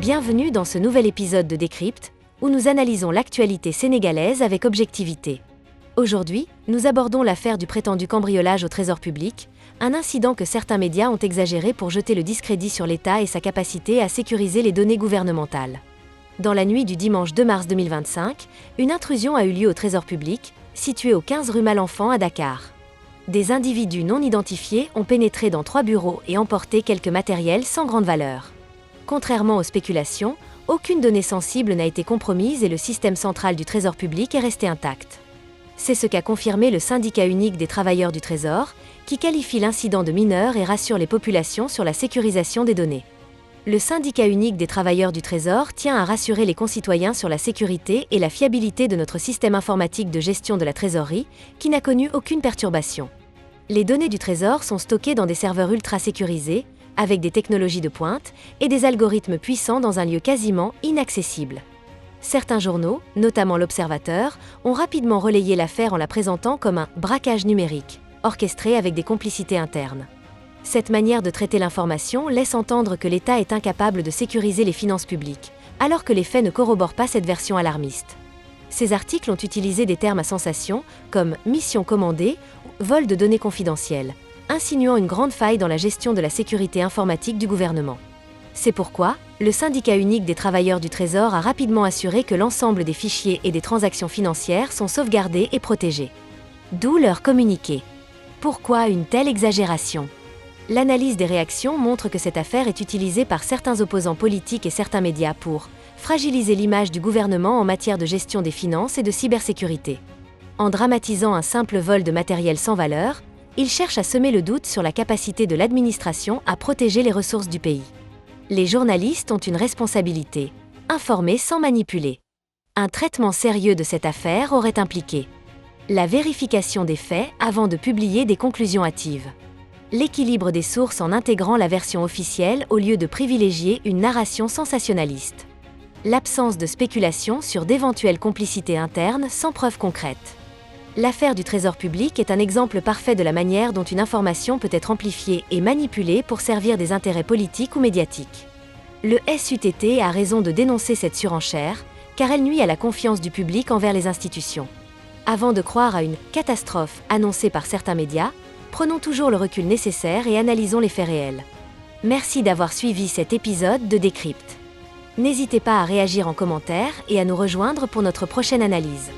Bienvenue dans ce nouvel épisode de Décrypte, où nous analysons l'actualité sénégalaise avec objectivité. Aujourd'hui, nous abordons l'affaire du prétendu cambriolage au Trésor public, un incident que certains médias ont exagéré pour jeter le discrédit sur l'État et sa capacité à sécuriser les données gouvernementales. Dans la nuit du dimanche 2 mars 2025, une intrusion a eu lieu au Trésor public, situé au 15 rue Malenfant à Dakar. Des individus non identifiés ont pénétré dans 3 bureaux et emporté quelques matériels sans grande valeur. Contrairement aux spéculations, aucune donnée sensible n'a été compromise et le système central du Trésor public est resté intact. C'est ce qu'a confirmé le syndicat unique des travailleurs du Trésor, qui qualifie l'incident de mineur et rassure les populations sur la sécurisation des données. Le syndicat unique des travailleurs du Trésor tient à rassurer les concitoyens sur la sécurité et la fiabilité de notre système informatique de gestion de la trésorerie, qui n'a connu aucune perturbation. Les données du Trésor sont stockées dans des serveurs ultra sécurisés, avec des technologies de pointe et des algorithmes puissants dans un lieu quasiment inaccessible. Certains journaux, notamment l'Observateur, ont rapidement relayé l'affaire en la présentant comme un braquage numérique, orchestré avec des complicités internes. Cette manière de traiter l'information laisse entendre que l'État est incapable de sécuriser les finances publiques, alors que les faits ne corroborent pas cette version alarmiste. Ces articles ont utilisé des termes à sensation, comme « mission commandée » ou « vol de données confidentielles », insinuant une grande faille dans la gestion de la sécurité informatique du gouvernement. C'est pourquoi, le syndicat unique des travailleurs du Trésor a rapidement assuré que l'ensemble des fichiers et des transactions financières sont sauvegardés et protégés. D'où leur communiqué. Pourquoi une telle exagération ? L'analyse des réactions montre que cette affaire est utilisée par certains opposants politiques et certains médias pour fragiliser l'image du gouvernement en matière de gestion des finances et de cybersécurité. En dramatisant un simple vol de matériel sans valeur, ils cherchent à semer le doute sur la capacité de l'administration à protéger les ressources du pays. Les journalistes ont une responsabilité, informer sans manipuler. Un traitement sérieux de cette affaire aurait impliqué la vérification des faits avant de publier des conclusions hâtives. L'équilibre des sources en intégrant la version officielle au lieu de privilégier une narration sensationnaliste. L'absence de spéculation sur d'éventuelles complicités internes sans preuve concrète. L'affaire du Trésor public est un exemple parfait de la manière dont une information peut être amplifiée et manipulée pour servir des intérêts politiques ou médiatiques. Le SUTT a raison de dénoncer cette surenchère, car elle nuit à la confiance du public envers les institutions. Avant de croire à une catastrophe annoncée par certains médias, prenons toujours le recul nécessaire et analysons les faits réels. Merci d'avoir suivi cet épisode de Décrypte. N'hésitez pas à réagir en commentaire et à nous rejoindre pour notre prochaine analyse.